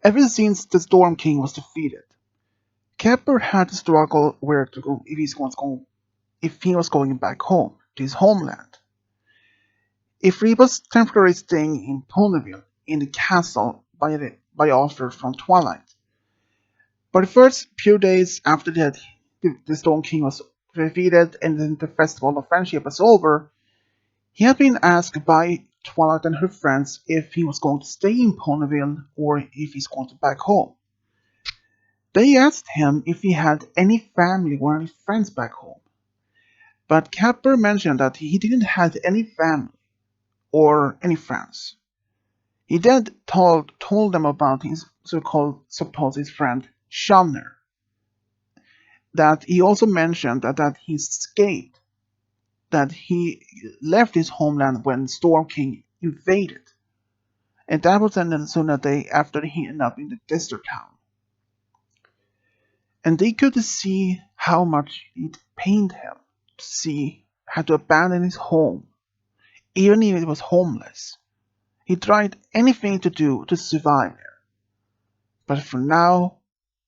Ever since the Storm King was defeated, Capper had to struggle where to go if he was going back home to his homeland. If he was temporarily staying in Ponyville in the castle by offers from Twilight. But the first few days after that, the Storm King was defeated and then the Festival of Friendship was over, he had been asked by Twilight and her friends if he was going to stay in Ponyville or if he's going to back home. They asked him if he had any family or any friends back home, but Capper mentioned that he didn't have any family or any friends. He then told them about his so-called supposed friend Shamner. That he also mentioned that he escaped, that he left his homeland when Storm King invaded, and that was then soon a day after he ended up in the desert town. And they could see how much it pained him to see had to abandon his home, even if it was homeless. He tried anything to do to survive there. But for now,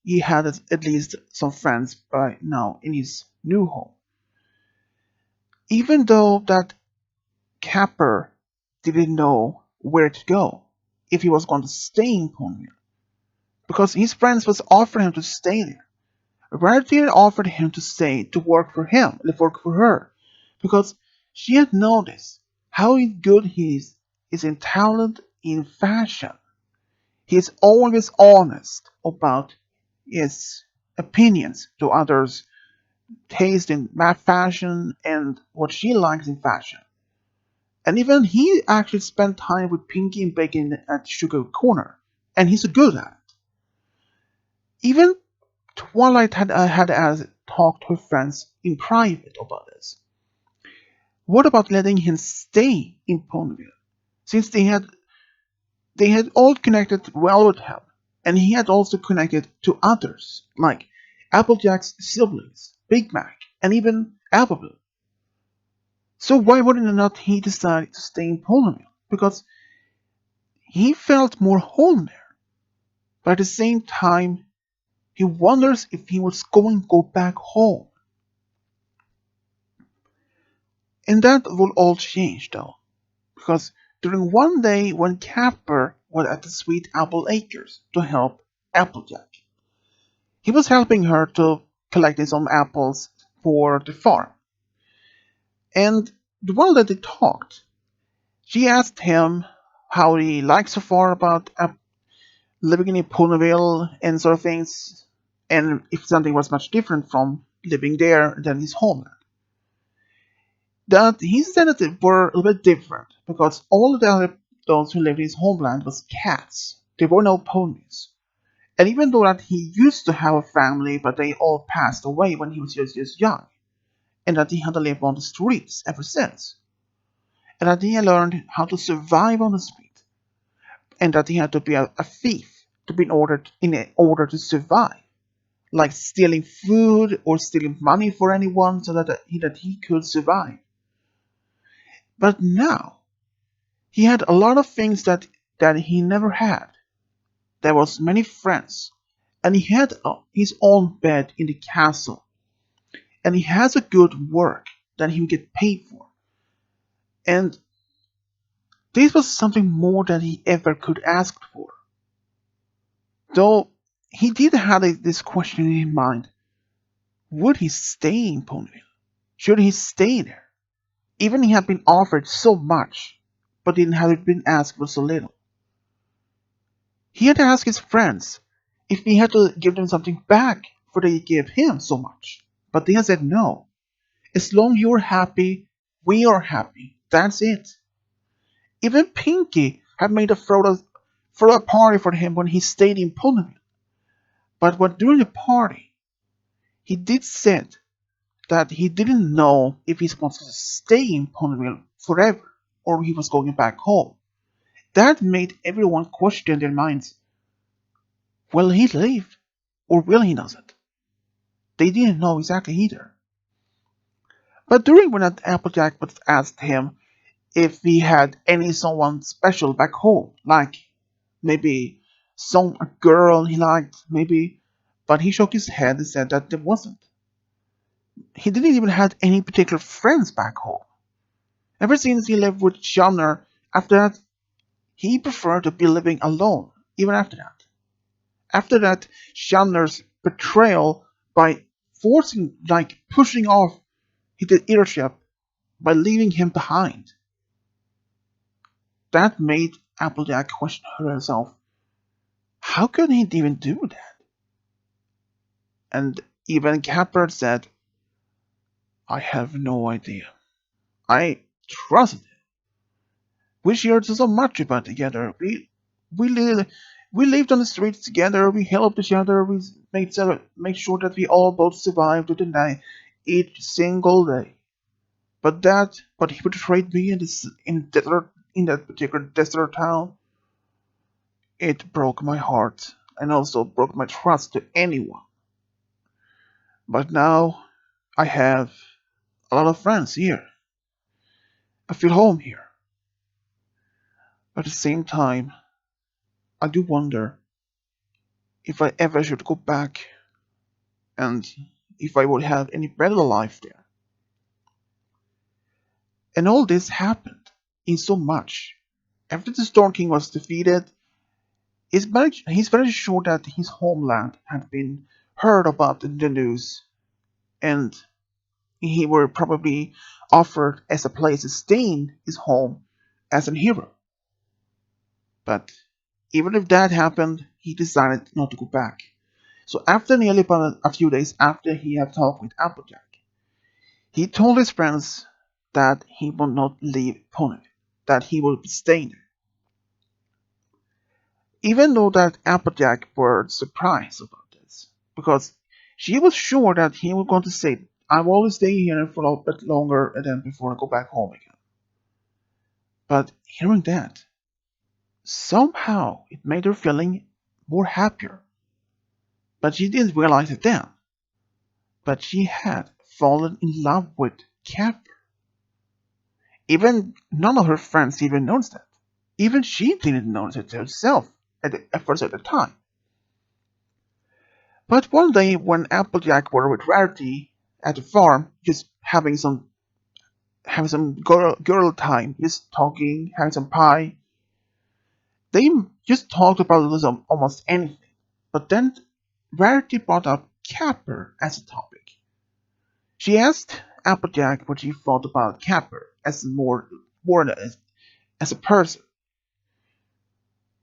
he had at least some friends by now in his new home. Even though that Capper didn't know where to go, if he was going to stay in Ponyville, because his friends was offering him to stay there. Rarity offered him to stay to work for him, to work for her, because she had noticed how good he is in talent in fashion. He is always honest about his opinions to others, taste in fashion and what she likes in fashion. And even he actually spent time with Pinky and Bacon at Sugar Corner, and he's good at it. Even Twilight had talked to her friends in private about this. What about letting him stay in Ponyville, since they had all connected well with him, and he had also connected to others like Applejack's siblings, Big Mac, and even Appleboo. So why wouldn't not he decide to stay in Ponyville? Because he felt more home there. But at the same time, he wonders if he was going to go back home. And that will all change though, because during one day when Capper was at the Sweet Apple Acres to help Applejack, he was helping her to collect some apples for the farm. And while they talked, she asked him how he liked so far about living in Ponyville and sort of things, and if something was much different from living there than his homeland. That he said that they were a little bit different because all the other those who lived in his homeland was cats. There were no ponies. And even though that he used to have a family, but they all passed away when he was just young, and that he had to live on the streets ever since, and that he had learned how to survive on the street, and that he had to be a thief to be in order to survive, like stealing food or stealing money for anyone so that he could survive. But now he had a lot of things that he never had. There was many friends, and he had his own bed in the castle, and he has a good work that he would get paid for. And this was something more than he ever could ask for. Though he did have this question in his mind: would he stay in Ponyville? Should he stay there? Even he had been offered so much, but didn't have been asked for so little. He had asked his friends if he had to give them something back for they gave him so much, but they had said no. As long as you're happy, we are happy. That's it. Even Pinky had made a throw a party for him when he stayed in Ponyville. But when during the party, he did said that he didn't know if he was supposed to stay in Ponyville forever or he was going back home. That made everyone question their minds. Will he leave or will he not? They didn't know exactly either. But during when Applejack was asked him if he had any someone special back home, like maybe Some a girl he liked, maybe, but he shook his head and said that there wasn't. He didn't even have any particular friends back home. Ever since he lived with Shamner, after that, he preferred to be living alone, even after that. After that, Shamner's betrayal by forcing, like pushing off his leadership by leaving him behind. That made Applejack question herself. How could he even do that? And even Capper said, I have no idea. I trusted him. We shared so much about together. We lived we lived on the streets together. We helped each other. We made sure that we all both survived the night each single day. But he betrayed me in that particular desert town. It broke my heart and also broke my trust to anyone. But now I have a lot of friends here. I feel home here. But at the same time, I do wonder if I ever should go back and if I would have any better life there. And all this happened in so much. After the Storm King was defeated, he's very sure that his homeland had been heard about in the news, and he were probably offered as a place to stay in his home as a hero. But even if that happened, he decided not to go back. So after nearly about a few days after he had talked with Applejack, he told his friends that he would not leave Ponyville, that he would be staying there. Even though that Applejack were surprised about this, because she was sure that he was going to say, I will always stay here for a bit longer and then before I go back home again. But hearing that, somehow it made her feeling more happier. But she didn't realize it then. But she had fallen in love with Capper. Even none of her friends even noticed that. Even she didn't notice it herself at first at the time. But one day when Applejack were with Rarity at the farm, just having some girl time, just talking, having some pie, they just talked about almost anything. But then Rarity brought up Capper as a topic. She asked Applejack what he thought about Capper as as a person,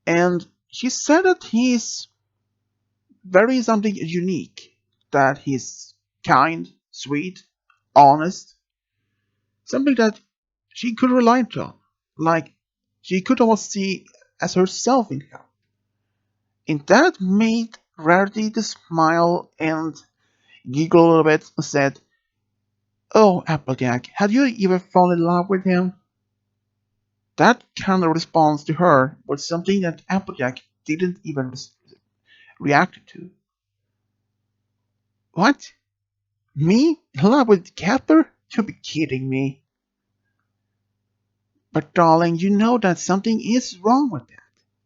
and she said that he's very something unique, that he's kind, sweet, honest, something that she could rely on, like she could almost see as herself in him. And that made Rarity to smile and giggle a little bit and said, Oh, Applejack, had you ever fallen in love with him? That kind of response to her was something that Applejack didn't even react to. What? Me? In love with Capper? You'd be kidding me. But darling, you know that something is wrong with that.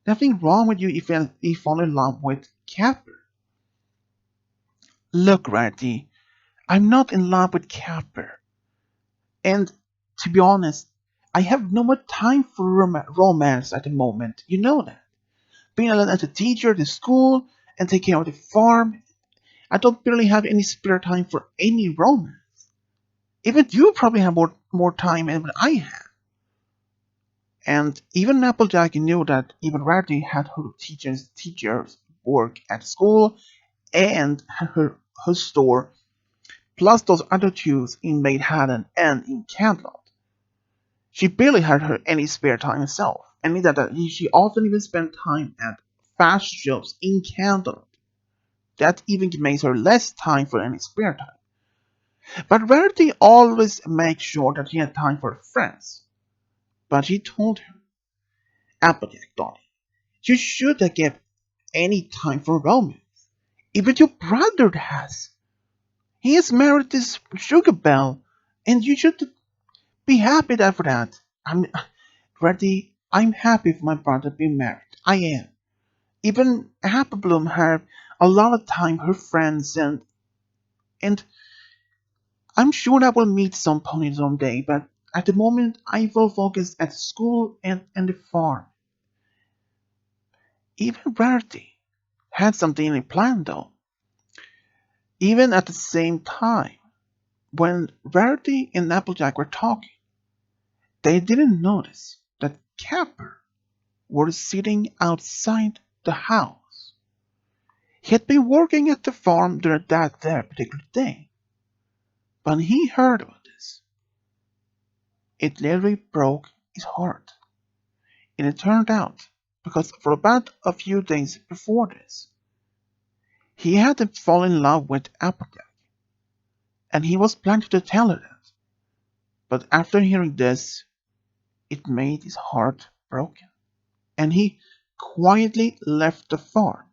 Nothing wrong with you if you fall in love with Capper. Look, Ratty, I'm not in love with Capper. And to be honest, I have no more time for romance at the moment. You know that. Being as a teacher at the school and taking care of the farm, I don't really have any spare time for any romance. Even you probably have more time than I have. And even Applejack knew that even Ratty had her teachers work at school and her store, plus those other two in Manhattan and in Candlelight. She barely had any spare time herself, and means that she often even spent time at fashion shows in Candlelight. That even makes her less time for any spare time. But Rarity always makes sure that she had time for her friends. But she told her, Applejack, darling, you should have given any time for romance. Even your brother has. He is married to Sugar Belle, and you should be happy for that. I'm happy for my brother being married. I am. Even Apple Bloom had a lot of time her friends and I'm sure I will meet some ponies someday, but at the moment I will focus at school and the farm. Even Rarity had something planned though. Even at the same time, when Rarity and Applejack were talking, they didn't notice that Capper was sitting outside the house. He had been working at the farm during that there particular day. When he heard about this, it literally broke his heart. And it turned out, because for about a few days before this, he had fallen in love with Applejack, and he was planning to tell her that. But after hearing this, it made his heart broken, and he quietly left the farm.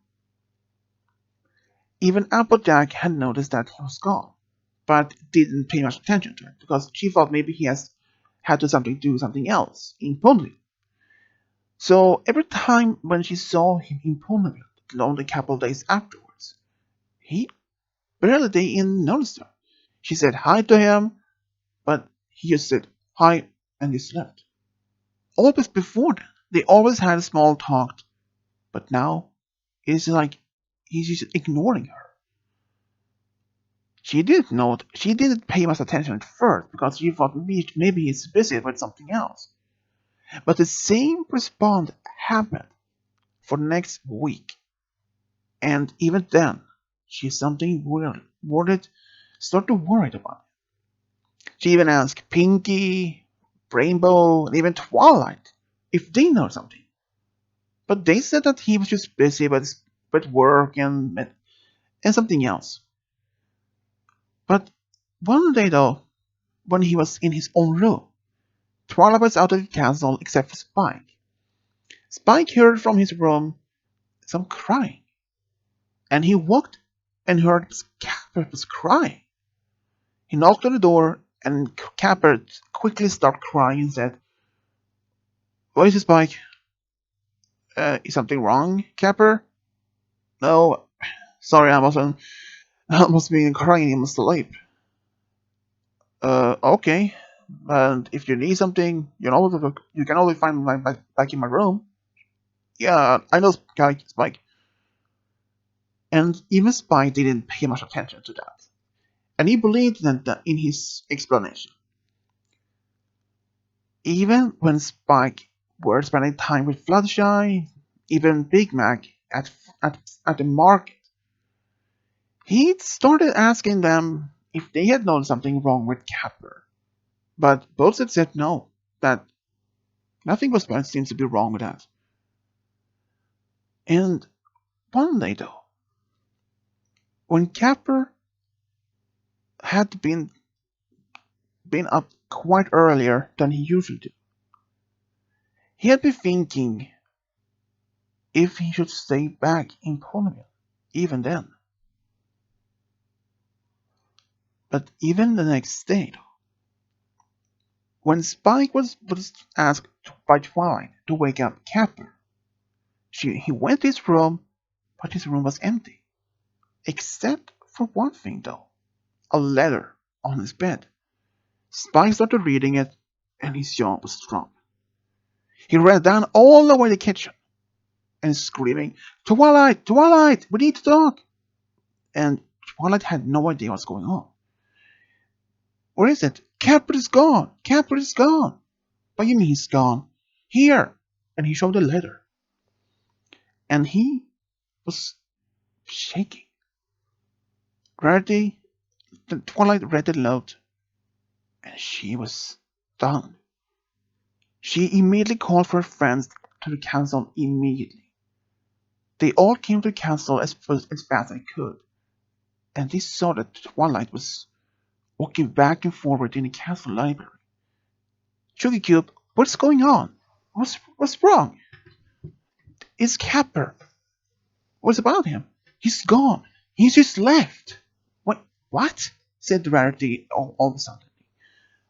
Even Applejack had noticed that he was gone, but didn't pay much attention to it because she thought maybe he has had to do something else in Ponyville. So every time when she saw him in Ponyville, only a couple of days afterwards, he barely even noticed her. She said hi to him, but he just said hi and just left. Always before that, they always had a small talk, but now it's like he's just ignoring her. She didn't pay much attention at first because she thought maybe he's busy with something else. But the same response happened for the next week, and even then, she something worried, started worried about it. She even asked Pinky, Rainbow, and even Twilight if they know something. But they said that he was just busy with work and something else. But one day though, when he was in his own room, Twilight was out of the castle except for Spike. Spike heard from his room some crying, and he walked and heard Capper was crying. He knocked on the door, and Capper quickly stopped crying and said, "What is it, Spike? Is something wrong, Capper?" "No, sorry, I must be crying in my sleep." Okay. And if you need something, you can always find my back in my room. Yeah, I know, Spike. And even Spike didn't pay much attention to that. And he believed that in his explanation. Even when Spike were spending time with Fluttershy, even Big Mac at, at the market, he started asking them if they had noticed something wrong with Capper. But both had said no, that nothing seems to be wrong with that. And one day though, when Capper had been up quite earlier than he usually do, he had been thinking if he should stay back in Ponyville even then. But even the next day, when Spike was asked by Twilight to wake up Capper, he went to his room, but his room was empty. Except for one thing though, a letter on his bed. Spike started reading it, and his jaw was dropped. He ran down all the way to the kitchen and screaming, "Twilight! Twilight! We need to talk!" And Twilight had no idea what's going on. "Where is it? Capper is gone! Capper is gone!" "What do you mean he's gone?" "Here!" And he showed the letter. And he was shaking. Rarity, Twilight read the note, and she was stunned. She immediately called for her friends to the castle immediately. They all came to the castle as fast as they could, and they saw that Twilight was walking back and forward in the castle library. "Sugar Cube, what's going on? What's wrong? It's Capper. What's about him? He's gone. He's just left." What?" said Rarity all of a sudden.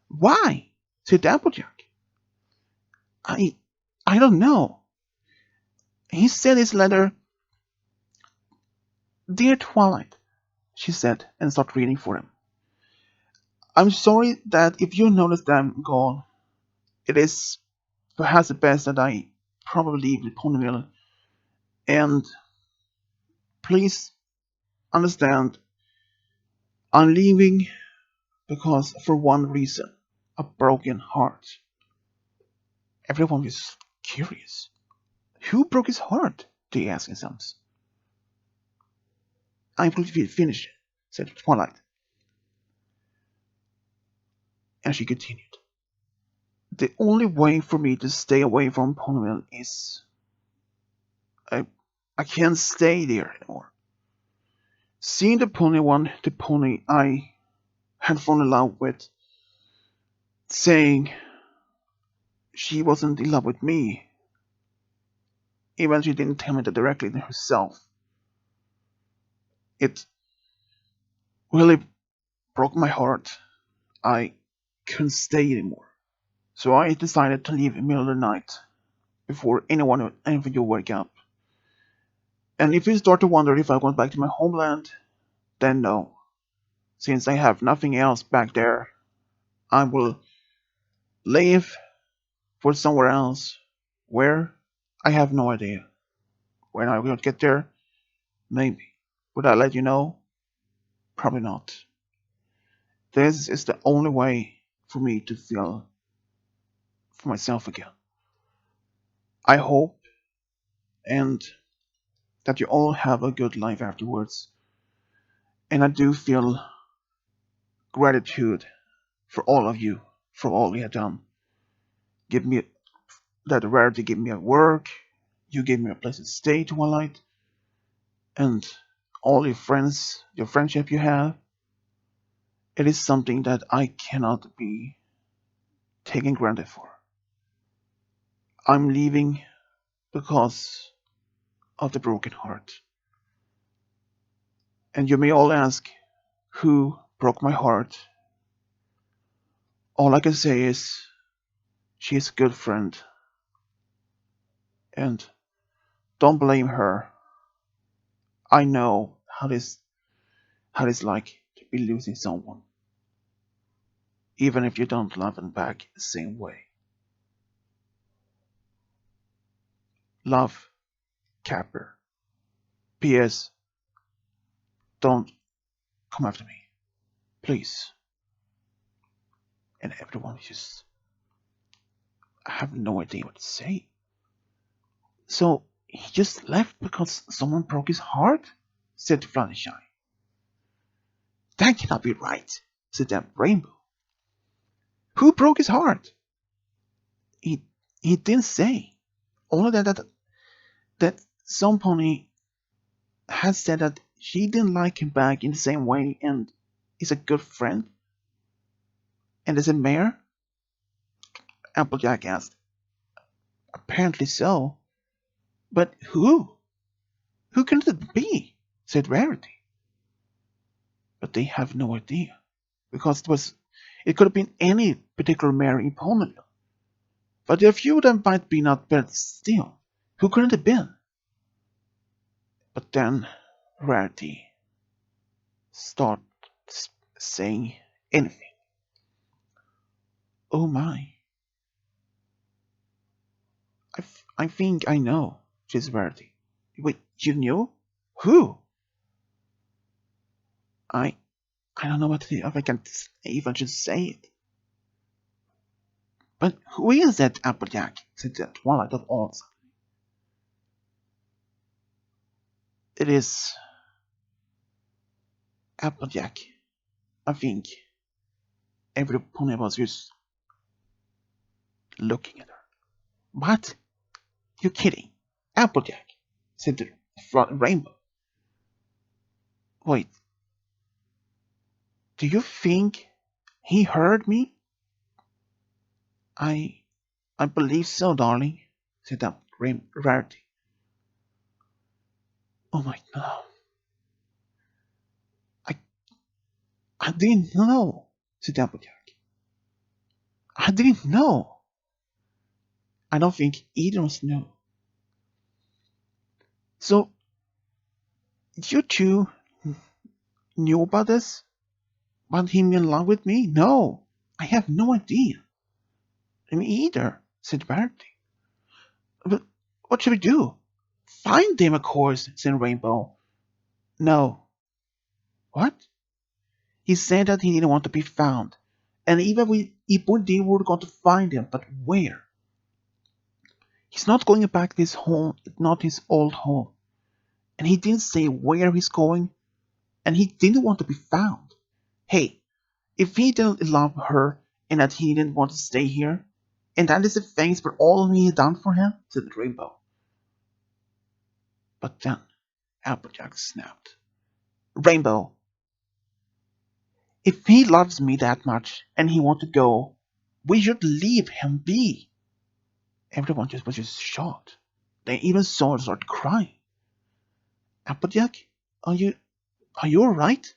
"Why?" said Applejack. I I don't know. He said his letter Dear Twilight, she said, and started reading for him. I'm sorry that if you notice that I'm gone, it is perhaps the best that I probably leave the Ponyville, and please understand, I'm leaving because for one reason, a broken heart. Everyone was curious. Who broke his heart? They asked themselves. I'm going to finish, said Twilight, and she continued. The only way for me to stay away from Ponyville is I I can't stay there anymore. Seeing the pony I had fallen in love with, saying she wasn't in love with me, even she didn't tell me that directly herself. It really broke my heart. I couldn't stay anymore. So I decided to leave in the middle of the night before anything would wake up. And if you start to wonder if I went back to my homeland, then no. Since I have nothing else back there, I will leave for somewhere else. Where? I have no idea. When I will get there, maybe. Would I let you know? Probably not. This is the only way for me to feel for myself again. I hope and that you all have a good life afterwards. And I do feel gratitude for all of you for all you have done. Give me that Rarity gave me a work, you gave me a place to stay, Twilight, and all your friends, your friendship you have. It is something that I cannot be taken granted for. I'm leaving because of the broken heart. And you may all ask, who broke my heart? All I can say is, she's a good friend. And don't blame her. I know how it's like to be losing someone, even if you don't love them back the same way. Love, Capper. P.S. Don't come after me, please. And everyone just, I have no idea what to say. So he just left because someone broke his heart? Said Fluttershy. That cannot be right, said that Rainbow. Who broke his heart? He he didn't say. Only that some pony had said that she didn't like him back in the same way and is a good friend. And is it Mayor? Applejack asked. Apparently so. But who? Who can it be? Said Rarity. But they have no idea. Because it could have been any particular mayor in Ponyville. But a few of them might be not bad still. Who could it have been? But then Rarity started saying anything. Oh my. I think I know, says Rarity. Wait, you knew? Who? I I don't know what to do, if I can even just say it. But who is that Applejack? Said the Twilight of Oz. It is Applejack. I think every pony was just looking at her. What? You kidding? Applejack, said the Rainbow. Wait, do you think he heard me? I I believe so, darling, said that Rarity. Oh my no. I I didn't know, said Applejack. I didn't know. I don't think either of us knew. So You two knew about this? Want him in love with me? No, I have no idea. Me either, said Verity. But what should we do? Find him, of course, said Rainbow. No. What? He said that he didn't want to be found. And even if we did, we were going to find him, but where? He's not going back to his home, not his old home. And he didn't say where he's going, and he didn't want to be found. Hey, if he didn't love her and that he didn't want to stay here, and that is the thanks for all he had done for him, said the Rainbow. But then Applejack snapped. Rainbow, if he loves me that much and he wants to go, we should leave him be. Everyone was just shocked. They even saw her start crying. Applejack, are you alright?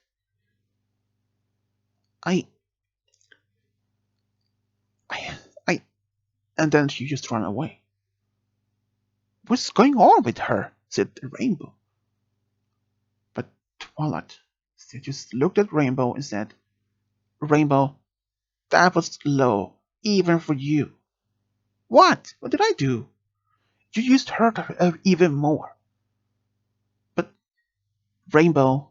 I, I, I, and then she just ran away. What's going on with her? Said the Rainbow. But Twilight still just looked at Rainbow and said, Rainbow, that was low, even for you. What? What did I do? You just hurt her even more. But Rainbow,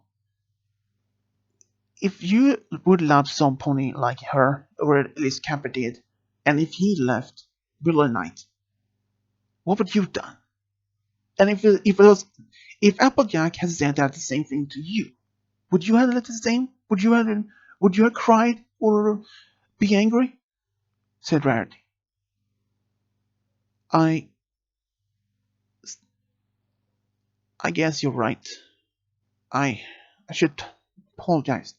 if you would love some pony like her, or at least Capper did, and if he left Willow Night, what would you have done? And if Applejack had said that the same thing to you, would you have done the same? Would you have cried or be angry? Said Rarity. I I guess you're right. I I should apologize.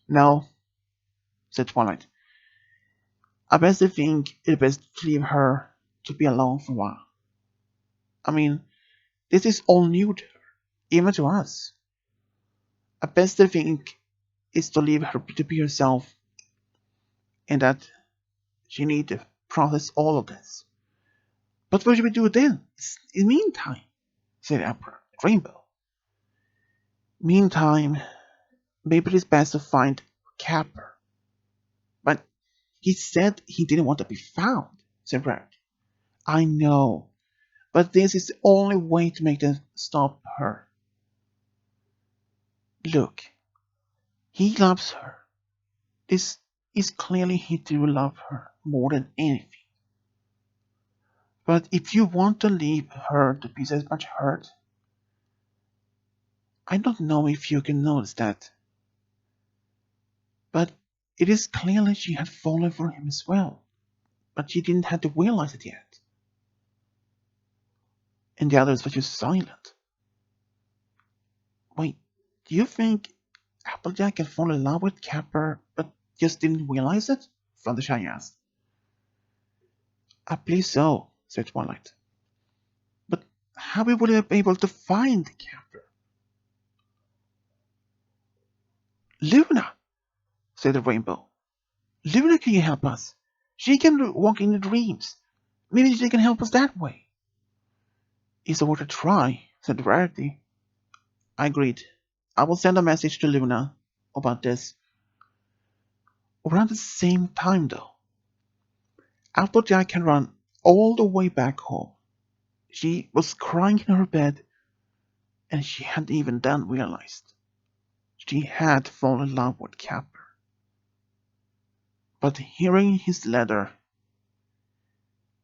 No, said Twilight. I best think it best leave her to be alone for a while. I mean, this is all new to her, even to us. I best think is to leave her to be herself, and that she need to process all of this. But what should we do then? In the meantime, said Emperor Rainbow. Meantime, maybe it's best to find Capper. But he said he didn't want to be found, said Red. I know, but this is the only way to make them stop her. Look, he loves her. This is clearly he do love her more than anything. But if you want to leave her to be as much hurt, I don't know if you can notice that, but it is clearly she had fallen for him as well, but she didn't have to realize it yet. And the others were just silent. Wait, do you think Applejack had fallen in love with Capper but just didn't realize it? Fluttershy asked. I believe so, said Twilight. But how we would have been able to find Capper? Luna, said the Rainbow. Luna, can you help us? She can walk in the dreams. Maybe she can help us that way. It's worth a try, said Rarity. I agreed. I will send a message to Luna about this. Around the same time, though, Applejack had run all the way back home. She was crying in her bed, and she hadn't even then realized she had fallen in love with Capper. But hearing his letter,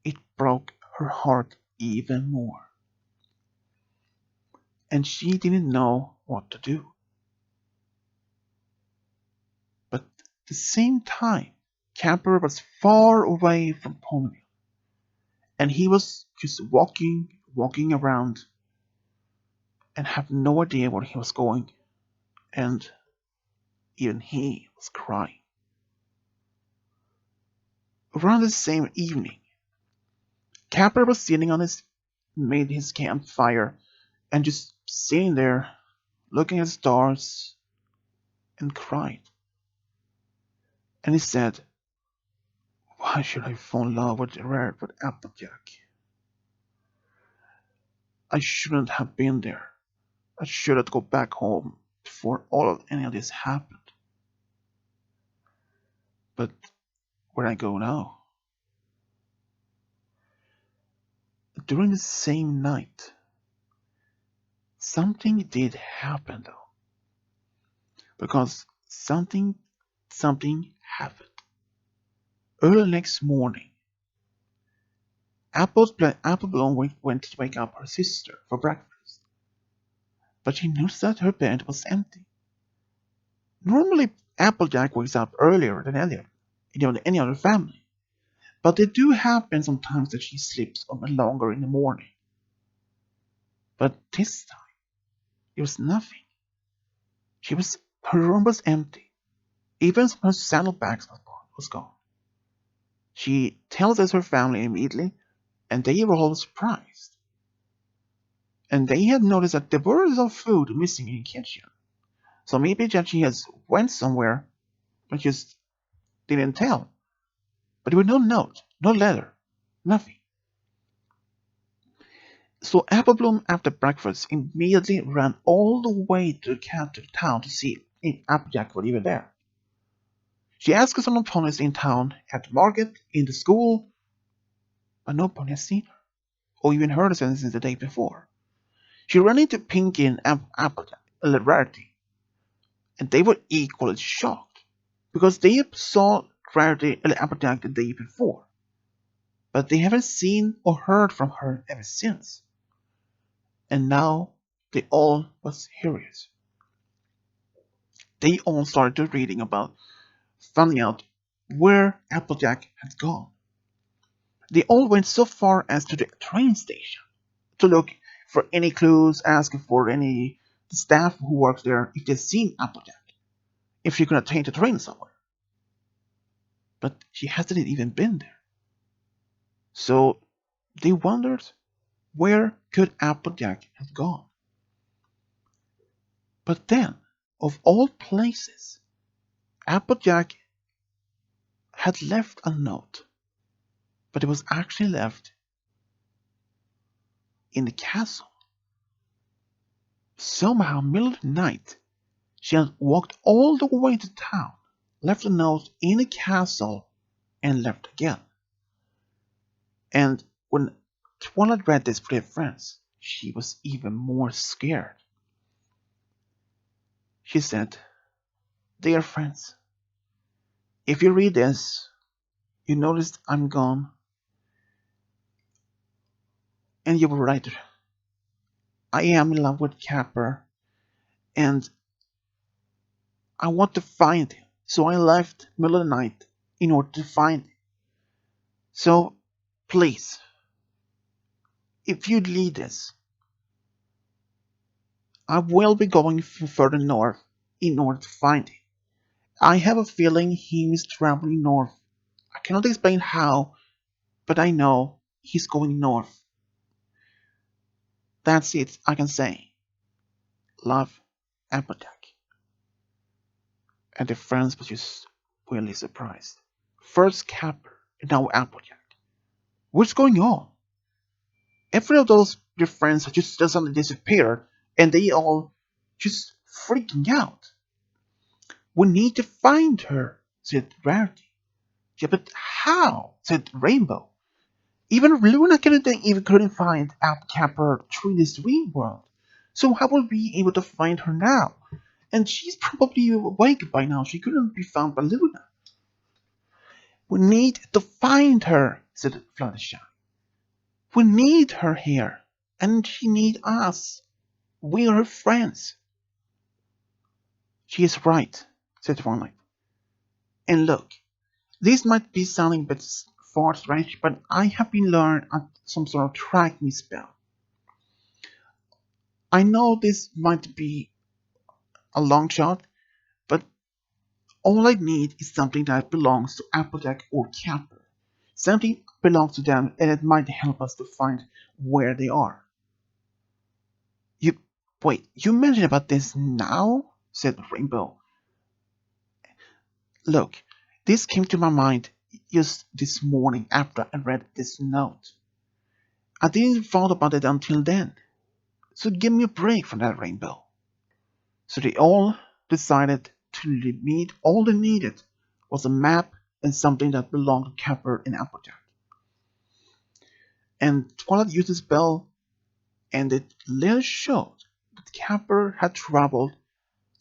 it broke her heart even more, and she didn't know what to do. But at the same time, Capper was far away from Ponyville, and he was just walking around, and had no idea where he was going, and even he was crying. Around the same evening, Capper was sitting on his made his campfire and just sitting there looking at the stars and cried. And he said, why should I fall in love with Applejack? I shouldn't have been there. I shouldn't go back home before any of this happened. But where I go now? During the same night, something did happen though. Because something happened. Early next morning, Apple went to wake up her sister for breakfast, but she noticed that her bed was empty. Normally, Applejack wakes up earlier than any other family, but it do happen sometimes that she sleeps a bit longer in the morning. But this time, it was nothing. Her room was empty. Even her saddlebags was gone. She tells us her family immediately, and they were all surprised. And they had noticed that there were some food missing in the kitchen. So maybe that she has went somewhere but just didn't tell. But there was no note, no letter, nothing. So Applebloom, after breakfast, immediately ran all the way to town to see if Applejack was even there. She asked some opponents in town, at the market, in the school, but nobody had seen her, or even heard of her since the day before. She ran into Pinky and Applejack, a Rarity, and they were equally shocked, because they saw Rarity and Applejack the day before, but they haven't seen or heard from her ever since. And now they all was curious. They all started reading about finding out where Applejack had gone. They all went so far as to the train station to look for any clues, asking for any staff who works there if they'd seen Applejack, if she could have taken the train somewhere. But she hasn't even been there. So they wondered, where could Applejack have gone? But then, of all places, Applejack had left a note, but it was actually left in the castle. Somehow, middle of the night, she had walked all the way to town, left a note in the castle, and left again. And when Twilight read this for her friends, she was even more scared. She said, "Dear friends, if you read this, you noticed I'm gone, and you were right. I am in love with Capper, and I want to find him. So I left middle of the night in order to find him. So please, if you read this, I will be going further north in order to find him. I have a feeling he is traveling north. I cannot explain how, but I know he's going north. That's it, I can say. Love, Applejack." And the friends were just really surprised. First Capper, and now Applejack. What's going on? Every of those their friends had just suddenly disappeared, and they all just freaking out. "We need to find her," said Rarity. "Yeah, but how?" said Rainbow. "Even Luna couldn't find Capper through this dream world. So how will we be able to find her now? And she's probably awake by now. She couldn't be found by Luna." "We need to find her," said Fluttershy. "We need her here, and she needs us. We are her friends." "She is right," said Twilight. "And look, this might be sounding a bit far-fetched, but I have been learned some sort of tracking spell. I know this might be a long shot, but all I need is something that belongs to Applejack or Capper. Something belongs to them, and it might help us to find where they are." "You wait, you mentioned about this now?" said Rainbow. "Look, this came to my mind just this morning after I read this note. I didn't thought about it until then. So give me a break from that, Rainbow. So they all decided to meet. All they needed was a map and something that belonged to Capper and Applejack. And Twilight used the spell, and it later showed that Capper had traveled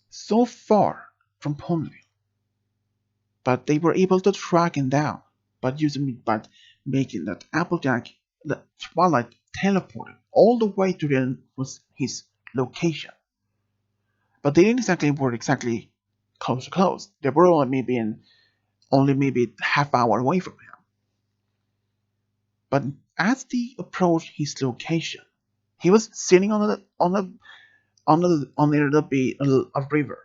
so far from Ponyville, but they were able to track him down by making that Applejack, the Twilight teleported all the way to his location. But they didn't exactly work exactly close to close. They were only maybe half hour away from him. But as they approached his location, he was sitting near a river.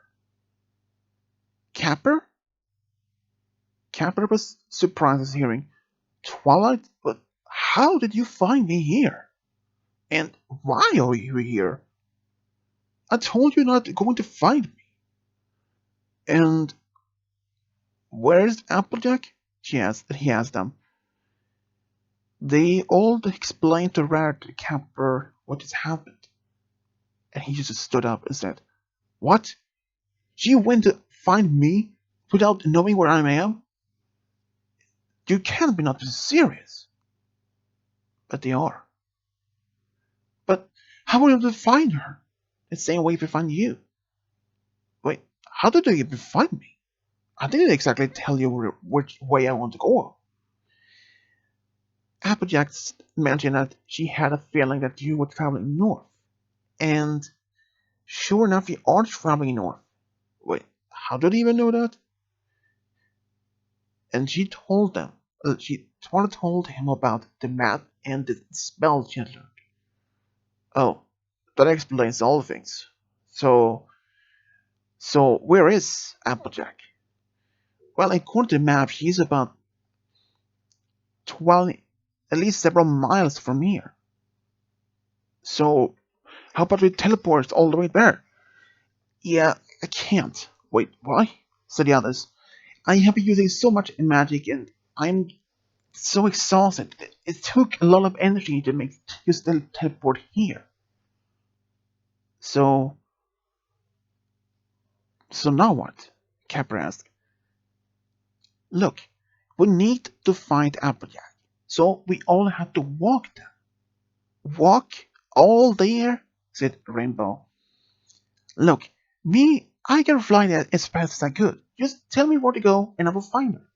Capper? Capper was surprised at hearing Twilight, but how did you find me here? And why are you here? I told you not going to find me. And where's Applejack? He asked them. They all explained to Capper what has happened. And he just stood up and said, What? You went to find me without knowing where I am? You can't be not serious. But they are. But how were you able to find her? The same way we find you. Wait, how did they even find me? I didn't exactly tell you which way I want to go. Applejack mentioned that she had a feeling that you were traveling north. And sure enough, you are traveling north. Wait, how did you even know that? And she told them, she told him about the map and the spell she had learned. Oh, that explains all things. So where is Applejack? Well, according to the map, she's about 20, at least several miles from here. So how about we teleport all the way there? Yeah, I can't. Wait, why? Said the others. I have been using so much magic and I'm so exhausted. It took a lot of energy to make just teleport here. So now what? Capper asked. Look, we need to find Applejack. So we all have to walk there. Walk all there? Said Rainbow. Look, I can fly there as fast as I could. Just tell me where to go and I will find her.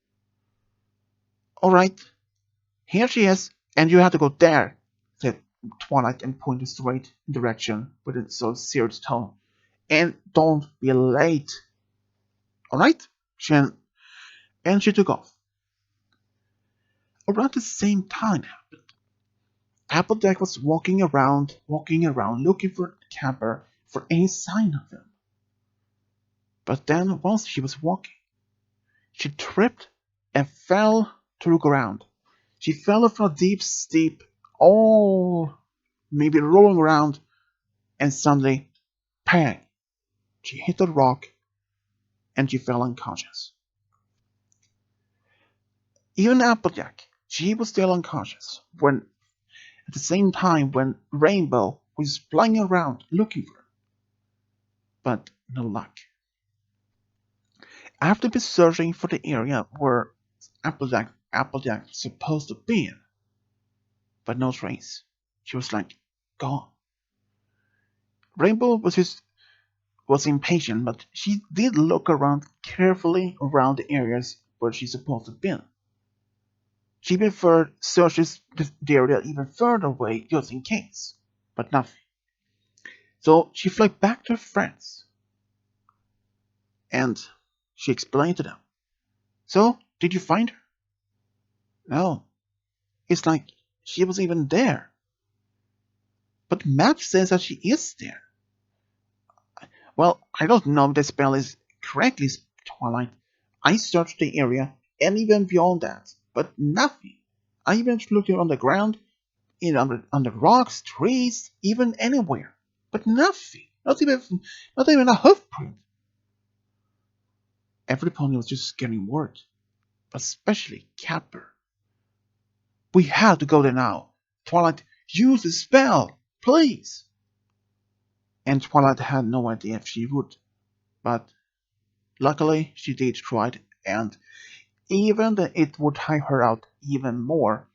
Alright, here she is, and you have to go there, said Twilight and pointed straight in direction with a so serious tone. And don't be late. Alright? And she took off. Around the same time happened. Applejack was walking around, looking for Capper for any sign of him. But then, whilst she was walking, she tripped and fell to the ground. She fell from a deep steep, all maybe rolling around, and suddenly, pang! She hit a rock and she fell unconscious. Even Applejack, she was still unconscious when, at the same time, when Rainbow was flying around looking for her. But no luck. After been searching for the area where Applejack was supposed to be in, but no trace. She was like gone. Rainbow was impatient, but she did look around carefully around the areas where she's supposed to have been. She preferred searches the area even further away just in case, but nothing. So she flew back to her friends, and she explained to them. So, did you find her? No. It's like she was even there. But the map says that she is there. Well, I don't know if the spell is correctly, Twilight. I searched the area and even beyond that, but nothing. I even looked on the ground, on the rocks, trees, even anywhere, but nothing. Not even a hoof print. Every pony was just getting worried, but especially Capper. We have to go there now. Twilight, use the spell, please. and Twilight had no idea if she would, but luckily she did try it, and even though it would tire her out even more,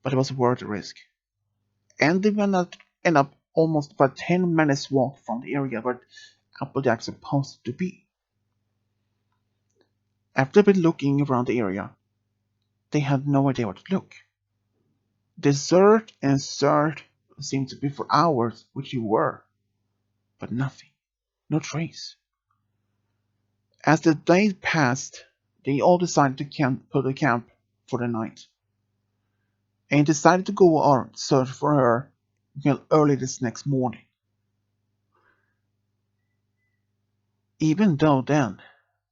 but it was worth the risk. And they end up almost about 10 minutes walk from the area where Applejack's supposed to be. After a bit looking around the area, they had no idea where to look. They searched and searched, seemed to be for hours, which they were, but nothing, no trace. As the days passed, they all decided to put a camp for the night, and decided to go out search for her early this next morning. Even though then,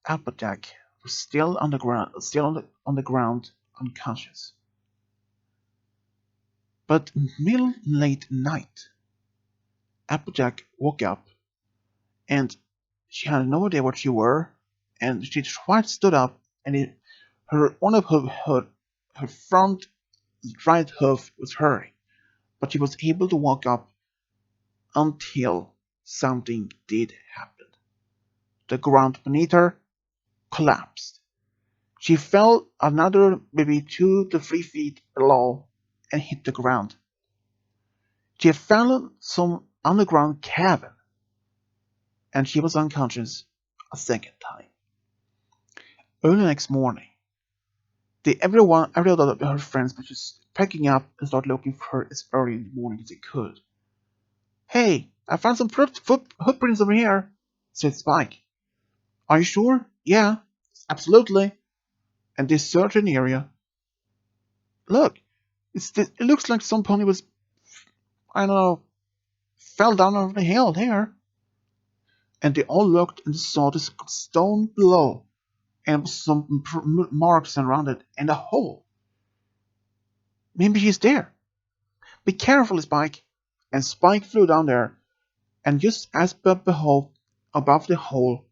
Applejack was still on the ground, unconscious. But middle late night, Applejack woke up, and she had no idea what she were, and she twice stood up, and one of her front right hoof was hurting, but she was able to walk up until something did happen. The ground beneath her collapsed. She fell another maybe 2 to 3 feet below and hit the ground. She had found some underground cabin, and she was unconscious a second time. Early next morning, every other of her friends were just packing up and started looking for her as early in the morning as they could. Hey, I found some footprints over here, said Spike. Are you sure? Yeah, absolutely. And they searched an area. Look, it looks like some pony was, I don't know, fell down over the hill there. And they all looked and saw the stone below, and some marks around it, and a hole. Maybe she's there. Be careful, Spike. And Spike flew down there, and just as above the hole,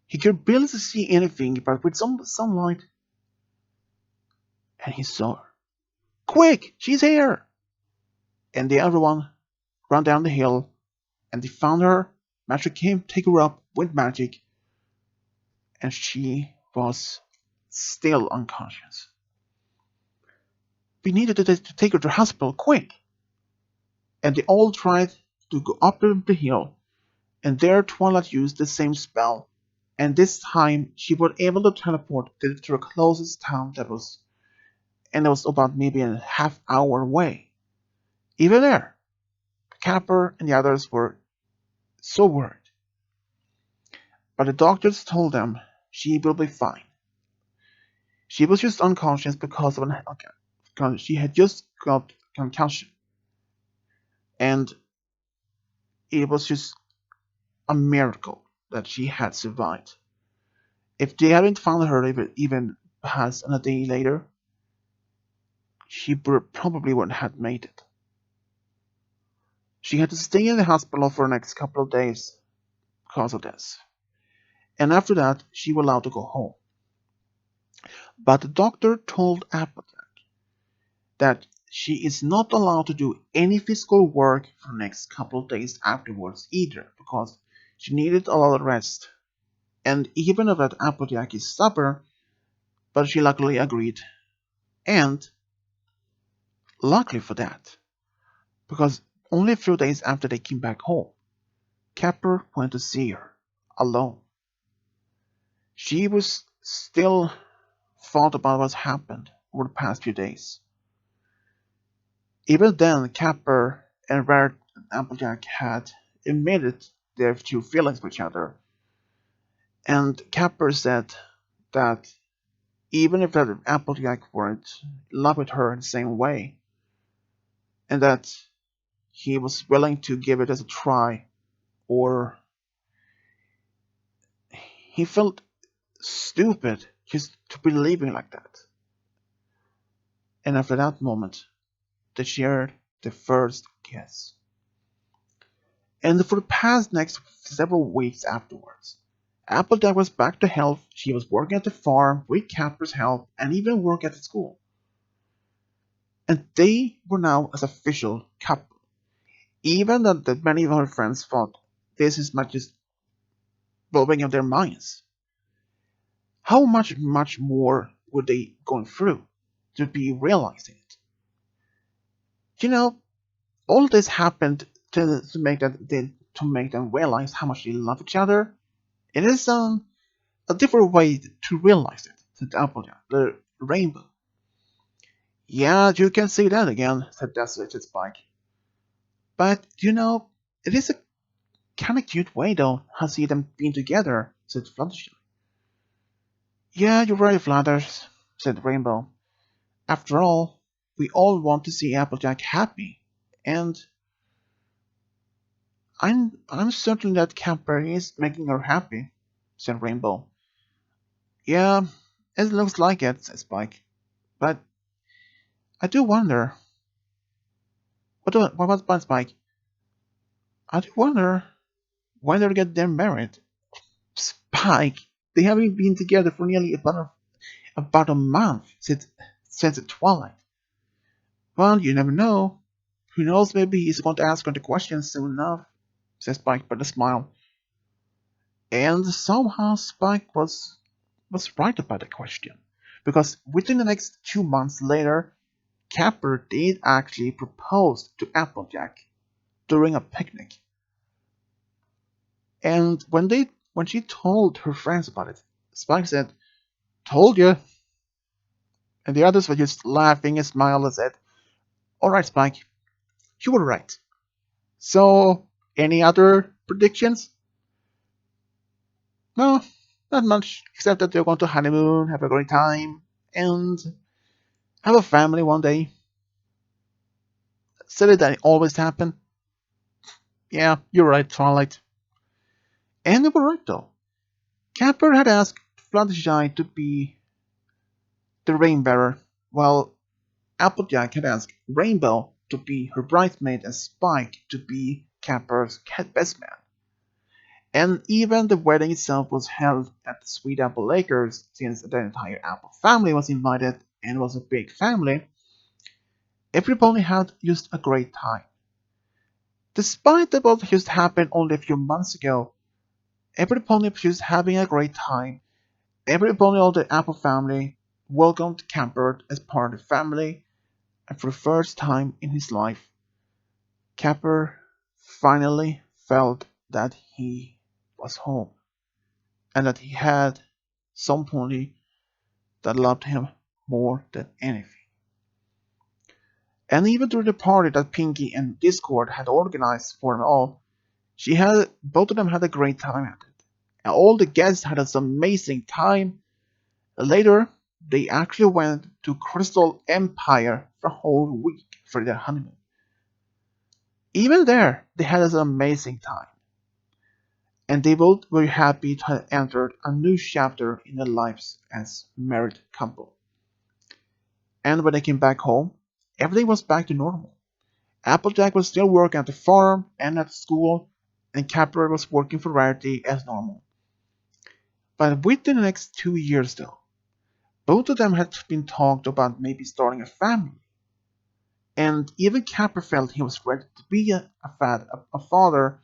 he could barely see anything, but with some sunlight, and he saw her. Quick, she's here! And everyone ran down the hill, and they found her. Magic came, take her up with magic, and she was still unconscious. We needed to take her to the hospital, quick! And they all tried to go up the hill, and there Twilight used the same spell, and this time she was able to teleport to the closest town that was about maybe a half hour away. Even there, Capper and the others were so worried. But the doctors told them she will be fine. She was just unconscious because she had just got concussion, and it was just a miracle that she had survived. If they hadn't found her even past a day later, she probably wouldn't have made it. She had to stay in the hospital for the next couple of days because of this. And after that, she was allowed to go home. But the doctor told Applejack that she is not allowed to do any physical work for the next couple of days afterwards either, because she needed a lot of rest. And even though that Applejack is stubborn, but she luckily agreed. And luckily for that, because only a few days after they came back home, Capper went to see her alone. She was still thought about what's happened over the past few days. Even then, Capper and Red and Applejack had admitted their true feelings for each other, and Capper said that even if that Applejack weren't in love with her in the same way, and that he was willing to give it as a try, or he felt stupid just to be living like that. And after that moment, they shared their first kiss. And for the past next several weeks afterwards, Applejack was back to health. She was working at the farm with Capper's help and even work at the school. And they were now an official couple. Even though that many of her friends thought this is much just blowing up their minds. How much more were they going through to be realizing it? You know, all this happened to make them realize how much they love each other. It is a different way to realize it, said Applejack, the rainbow. Yeah, you can say that again, said Desolated Spike. But, it is a kind of cute way, though, to see them being together, said Fluttershy. Yeah, you're right, Flutters, said Rainbow. After all, we all want to see Applejack happy, and I'm certain that Capper is making her happy, said Rainbow. Yeah, it looks like it, said Spike. But I do wonder. What about Spike? I do wonder when they'll get them married. Spike, they haven't been together for nearly about a month since the Twilight. Well, you never know. Who knows, maybe he's going to ask her the question soon enough, said Spike with a smile. And somehow Spike was right about the question. Because within the next 2 months later, Capper did actually propose to Applejack during a picnic. And when she told her friends about it, Spike said, "Told you." And the others were just laughing and smiling and said, "Alright, Spike, you were right. So, any other predictions?" No, not much, except that they're going to honeymoon, have a great time, and have a family one day. Silly that it always happen. Yeah, you're right, Twilight. And they were right though. Capper had asked Fluttershy to be the rain bearer, while Applejack had asked Rainbow to be her bridesmaid and Spike to be Capper's best man. And even the wedding itself was held at the Sweet Apple Acres, since the entire Apple family was invited and was a big family. Everybody had just a great time. Despite that what just happened only a few months ago, everybody was just having a great time. Everybody of the Apple family welcomed Capper as part of the family, and for the first time in his life, Capper finally felt that he was home, and that he had somebody that loved him more than anything. And even during the party that Pinky and Discord had organized for them all, both of them had a great time at it. And all the guests had an amazing time. Later, they actually went to Crystal Empire for a whole week for their honeymoon. Even there, they had an amazing time. And they both were happy to have entered a new chapter in their lives as married couple. And when they came back home, everything was back to normal. Applejack was still working at the farm and at school, and Capper was working for Rarity as normal. But within the next 2 years, though, both of them had been talked about maybe starting a family. And even Capper felt he was ready to be a father.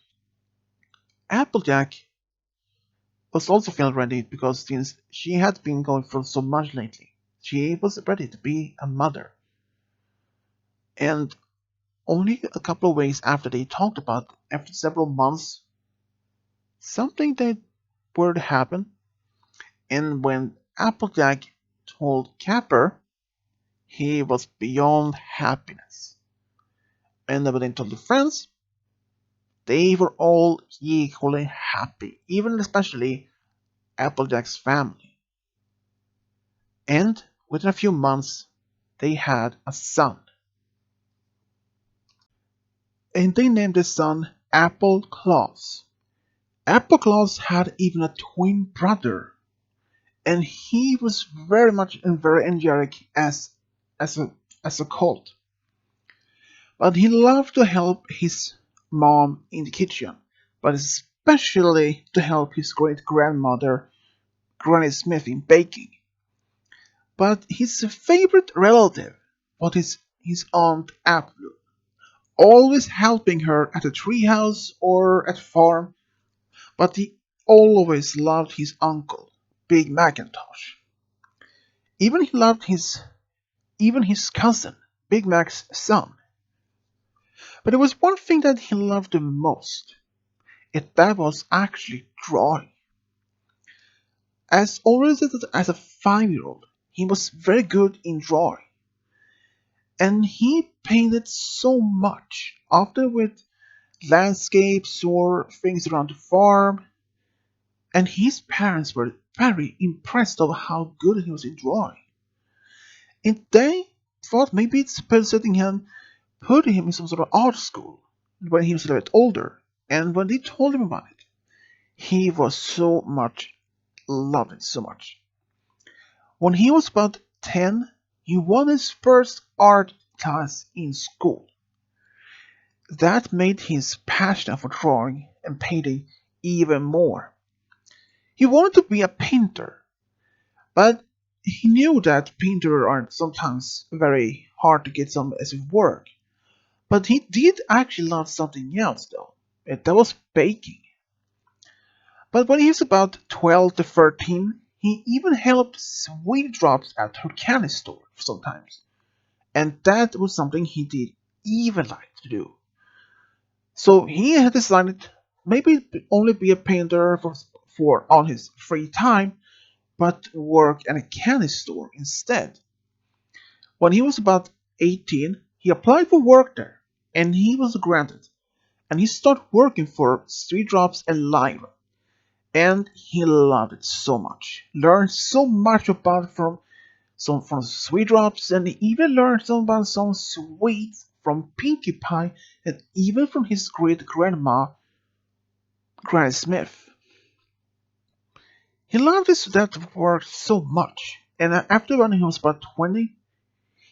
Applejack was also feeling ready because since she had been going through so much lately, she was ready to be a mother. And only a couple of weeks after they talked about, after several months, something that were to happen. And when Applejack told Capper, he was beyond happiness. And when they told the friends, they were all equally happy, even especially Applejack's family. And within a few months, they had a son. And they named the son Apple Claus. Apple Claus had even a twin brother, and he was very much and very energetic as a as a colt. But he loved to help his mom in the kitchen, but especially to help his great grandmother Granny Smith in baking. But his favorite relative was his aunt Apple, always helping her at the treehouse or at the farm but he always loved his uncle, Big Macintosh. Even he loved even his cousin, Big Mac's son. But there was one thing that he loved the most. That was actually drawing. As already as a 5-year-old, he was very good in drawing. And he painted so much, often with landscapes or things around the farm. And his parents were very impressed of how good he was in drawing. And they thought maybe it's better him, putting him in some sort of art school when he was a little bit older. And when they told him about it, he was so much loved it so much. When he was about 10, he won his first art class in school. That made his passion for drawing and painting even more. He wanted to be a painter, but he knew that painters are sometimes very hard to get some as work. But he did actually love something else though, and that was baking. But when he was about 12 to 13, he even helped sweet drops at her candy store sometimes. And that was something he did even like to do. So he had decided maybe only be a painter for on his free time, but work at a candy store instead. When he was about 18, he applied for work there, and he was granted. And he started working for Street Drops and Lyra. And he loved it so much. Learned so much about it from Sweet Drops, and he even learned some about some sweets from Pinkie Pie, and even from his great grandma, Granny Smith. He loved his that work so much, and after when he was about 20,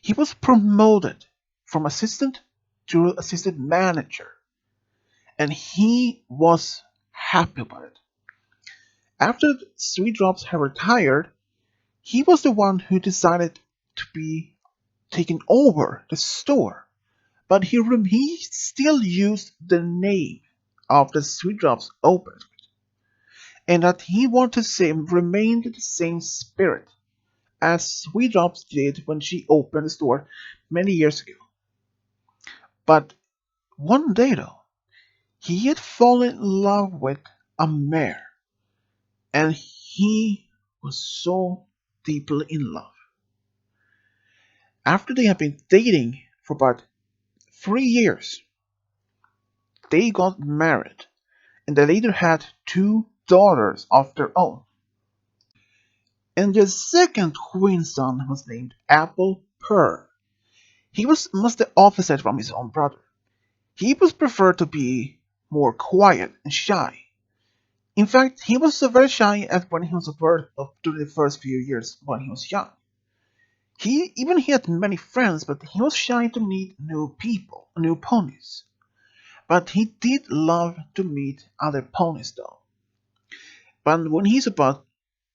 he was promoted from assistant to assistant manager, and he was happy about it. After Sweet Drops had retired, he was the one who decided to be taking over the store, but he still used the name of the Sweet Drops open, and that he wanted to remain the same spirit as Sweet Drops did when she opened the store many years ago. But one day though, he had fallen in love with a mare, and he was so deeply in love. After they had been dating for about 3 years, they got married, and they later had 2 daughters of their own. And their second twin son was named Apple Pearl. He was much the opposite from his own brother. He was preferred to be more quiet and shy. In fact, he was so very shy at when he was a bird during the first few years when he was young. He had many friends, but he was shy to meet new people, new ponies. But he did love to meet other ponies though. But when he's about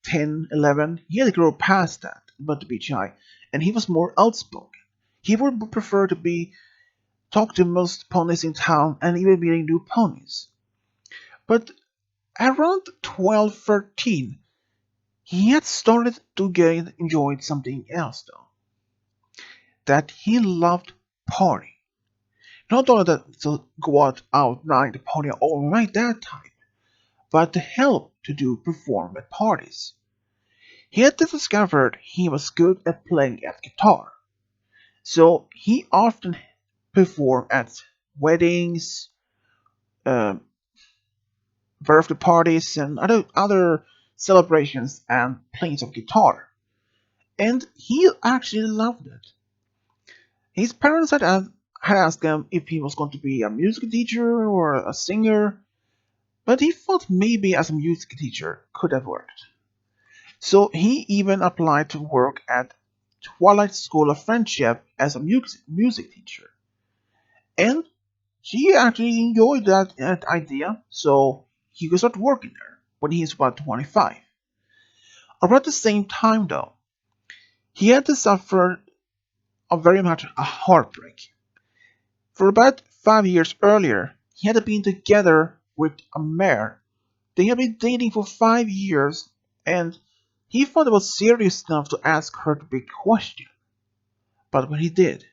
10, 11, he had grown past that, but to be shy, and he was more outspoken. He would prefer to be talk to most ponies in town and even meeting new ponies. But around 12, 13, he had started to get enjoyed something else though. That he loved partying. Not only that to go out night, party all night that time, but to help to do perform at parties. He had discovered he was good at playing at guitar, so he often performed at weddings, uh, birthday parties, and other celebrations and playing of guitar. And he actually loved it. His parents had asked him if he was going to be a music teacher or a singer, but he thought maybe as a music teacher could have worked. So he even applied to work at Twilight School of Friendship as a music teacher. And he actually enjoyed that idea, so he could start working there when he was about 25. Around the same time, though, he had to suffer a very much a heartbreak. For about 5 years earlier, he had been together with a mare They had been dating for 5 years, and he thought it was serious enough to ask her the big question. But when he did,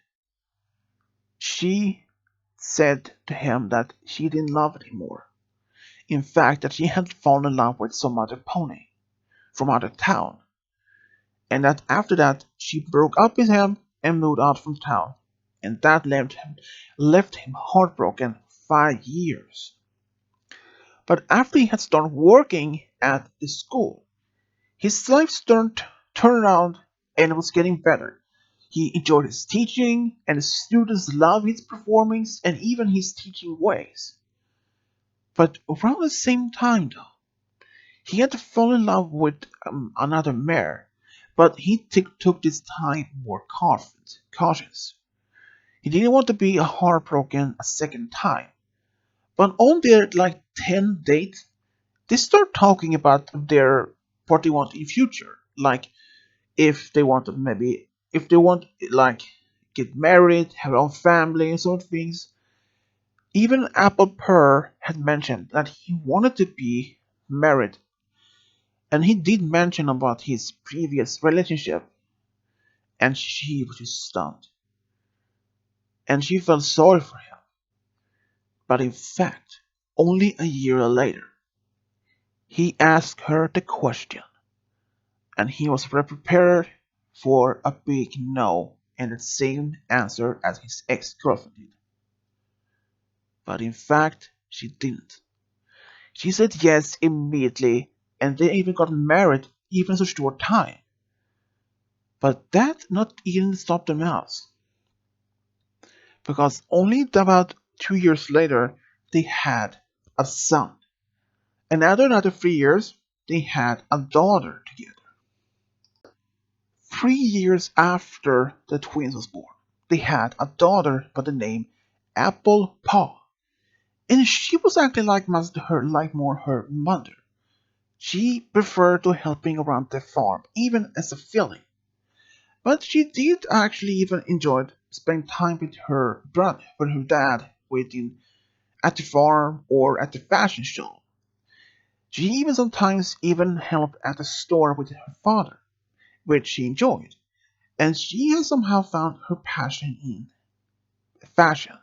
she said to him that she didn't love it anymore. In fact, that she had fallen in love with some other pony from out of town, and that after that she broke up with him and moved out from town, and that left him heartbroken 5 years. But after he had started working at the school, his life turned around and was getting better. He enjoyed his teaching, and the students loved his performance and even his teaching ways. But around the same time, though, he had to fall in love with another mare, but he took this time more cautious. He didn't want to be heartbroken a second time. But on their 10th date, they start talking about what they want in future, like if they want to maybe if they want get married, have their own family, and sort of things. Even Apple Pear had mentioned that he wanted to be married, and he did mention about his previous relationship, and she was just stunned, and she felt sorry for him. But in fact, only a year later, he asked her the question, and he was prepared for a big no and the same answer as his ex-girlfriend did. But in fact, she didn't. She said yes immediately, and they even got married even in such short time. But that not even stopped them out, because only about 2 years later they had a son, and after another 3 years they had a daughter together. 3 years after the twins was born, they had a daughter by the name Apple Paw, and she was acting like more her mother. She preferred to helping around the farm, even as a filly. But she did actually even enjoy spending time with her brother, with her dad, waiting at the farm or at the fashion show. She even sometimes even helped at the store with her father, which she enjoyed. And she has somehow found her passion in fashion.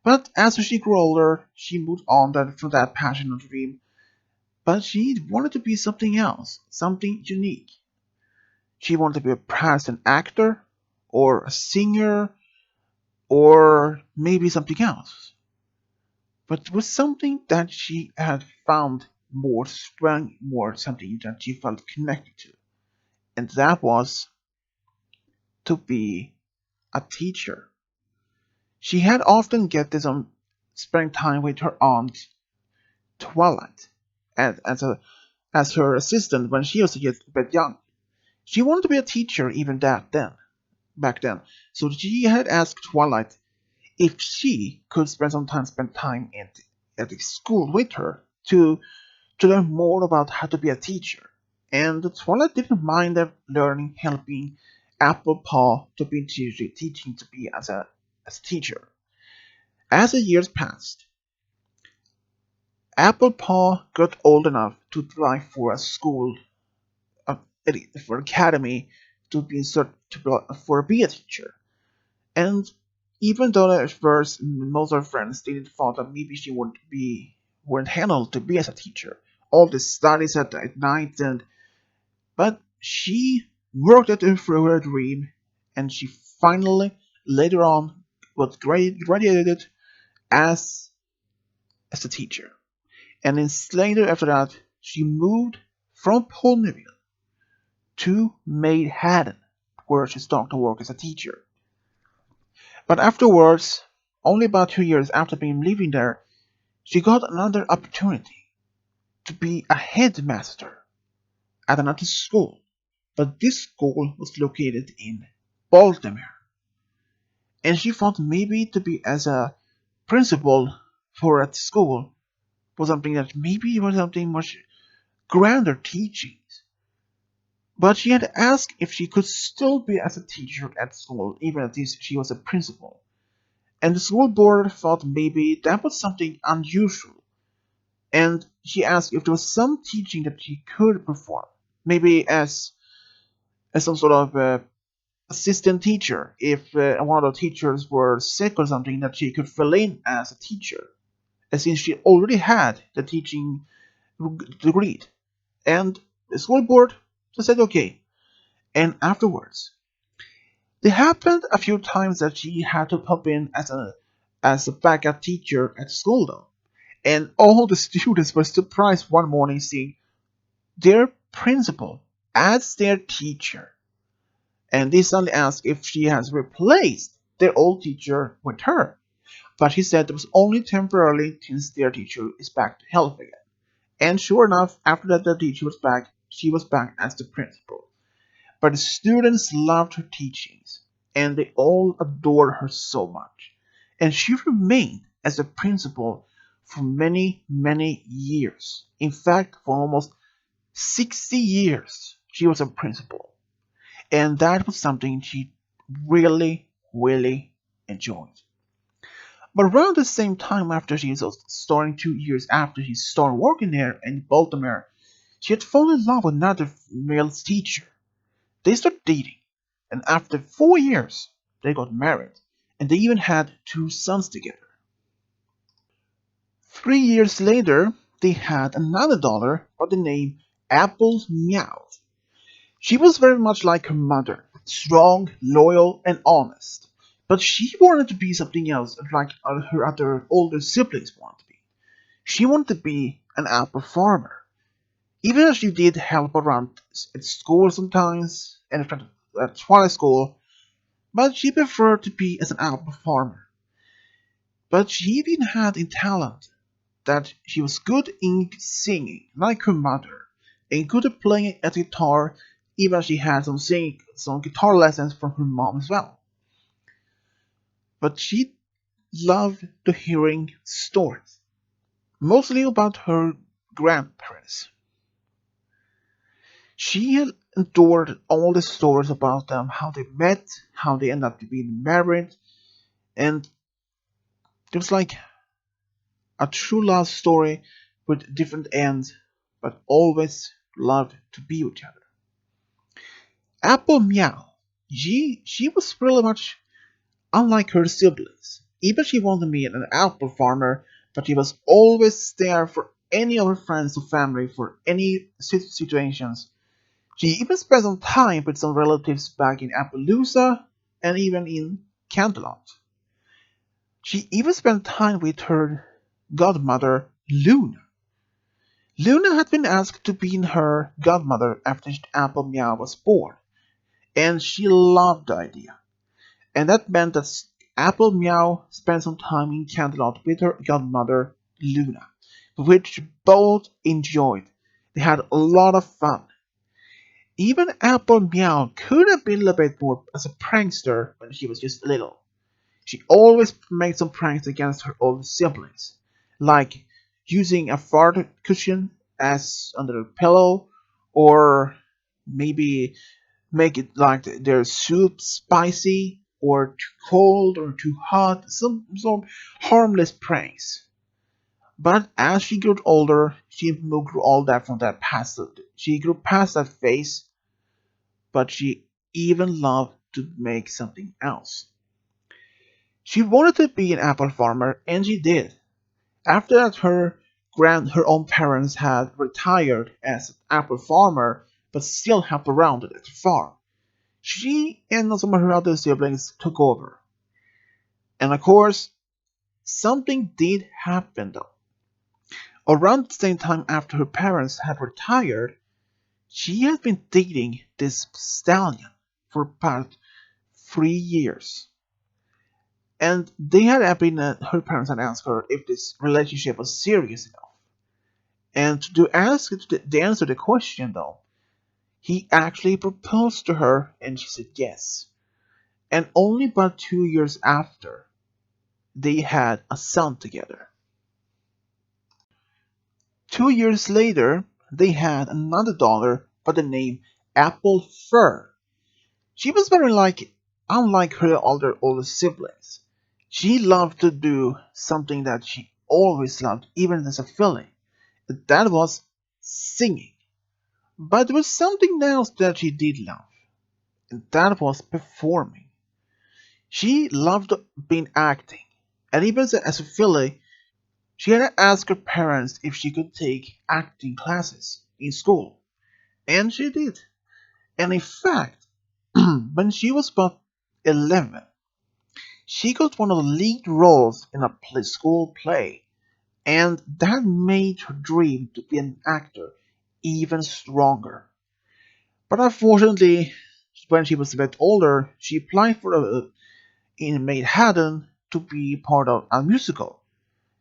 But as she grew older, she moved on from that passion and dream. But she wanted to be something else, something unique. She wanted to be perhaps an actor, or a singer, or maybe something else. But it was something that she had found more strong, more something that she felt connected to. And that was to be a teacher. She had often get this on spending time with her aunt Twilight as her assistant when she was a bit young. She wanted to be a teacher even back then. So she had asked Twilight if she could spend time at the school with her to learn more about how to be a teacher. And Twilight didn't mind them helping Apple Paw to be teaching to be as a teacher. As the years passed, Apple Paw got old enough to apply for a school, uh, for academy to be for be a teacher. And even though at first most of her friends didn't thought that maybe she wouldn't handle to be as a teacher, all the studies at night, but she worked at it through her dream, and she finally later on was graduated as as a teacher. And then later after that, she moved from Ponyville to Manhattan, where she started to work as a teacher. But afterwards, only about 2 years after being living there, she got another opportunity to be a headmaster at another school. But this school was located in Baltimore, and she thought maybe to be as a principal for a school was something that maybe was something much grander teachings. But she had asked if she could still be as a teacher at school, even if she was a principal. And the school board thought maybe that was something unusual. and she asked if there was some teaching that she could perform, maybe as some sort of assistant teacher. If one of the teachers were sick or something, that she could fill in as a teacher, as since she already had the teaching degree. And the school board just said okay. And afterwards, there happened a few times that she had to pop in as a backup teacher at school though. And all the students were surprised one morning seeing their principal as their teacher. And they suddenly asked if she has replaced their old teacher with her. But she said it was only temporarily since their teacher is back to health again. And sure enough, after that the teacher was back, she was back as the principal. But the students loved her teachings, and they all adored her so much. And she remained as a principal for many, many years. In fact, for almost 60 years, she was a principal. And that was something she really, really enjoyed. But around the same time after she was starting 2 years after she started working there in Baltimore, she had fallen in love with another male teacher. They started dating, and after 4 years, they got married, and they even had two sons together. 3 years later, they had another daughter by the name Apple Meow. She was very much like her mother, strong, loyal, and honest. But she wanted to be something else, like her other older siblings wanted to be. She wanted to be an apple farmer. Even as she did help around at school sometimes, and at Twilight School, but she preferred to be as an apple farmer. But she even had a talent that she was good in singing, like her mother, and good at playing a guitar, even as she had some guitar lessons from her mom as well. But she loved to hearing stories, mostly about her grandparents. She had adored all the stories about them, how they met, how they ended up being married, and it was like a true love story with different ends, but always loved to be with each other. Apple Meow, she was really much unlike her siblings. Even she wanted to be an apple farmer, but she was always there for any of her friends or family for any situations. She even spent some time with some relatives back in Appaloosa and even in Canterlot. She even spent time with her godmother, Luna. Luna had been asked to be her godmother after Apple Meow was born, and she loved the idea. And that meant that Apple Meow spent some time in Canterlot with her godmother, Luna, which both enjoyed. They had a lot of fun. Even Apple Meow could have been a little bit more as a prankster when she was just little. She always made some pranks against her older siblings, like using a fart cushion as under a pillow, or maybe make it like their soup spicy, or too cold, or too hot, some harmless pranks. But as she grew older, she moved through all that from that past. She grew past that phase, but she even loved to make something else. She wanted to be an apple farmer, and she did. After that, her own parents had retired as an apple farmer, but still helped around at the farm. She and some of her other siblings took over. And of course, something did happen though. Around the same time after her parents had retired, she had been dating this stallion for about 3 years. And her parents had asked her if this relationship was serious enough. And to ask the answer to the question though, he actually proposed to her and she said yes. And only about 2 years after, they had a son together. 2 years later, they had another daughter by the name Apple Fur. She was very unlike her older siblings. She loved to do something that she always loved, even as a filly. That was singing. But there was something else that she did love, and that was performing. She loved being acting, and even as a filly, she had asked her parents if she could take acting classes in school, and she did. And in fact, when she was about 11, she got one of the lead roles in a school play, and that made her dream to be an actor even stronger. But unfortunately, when she was a bit older, she applied for in Manhattan to be part of a musical.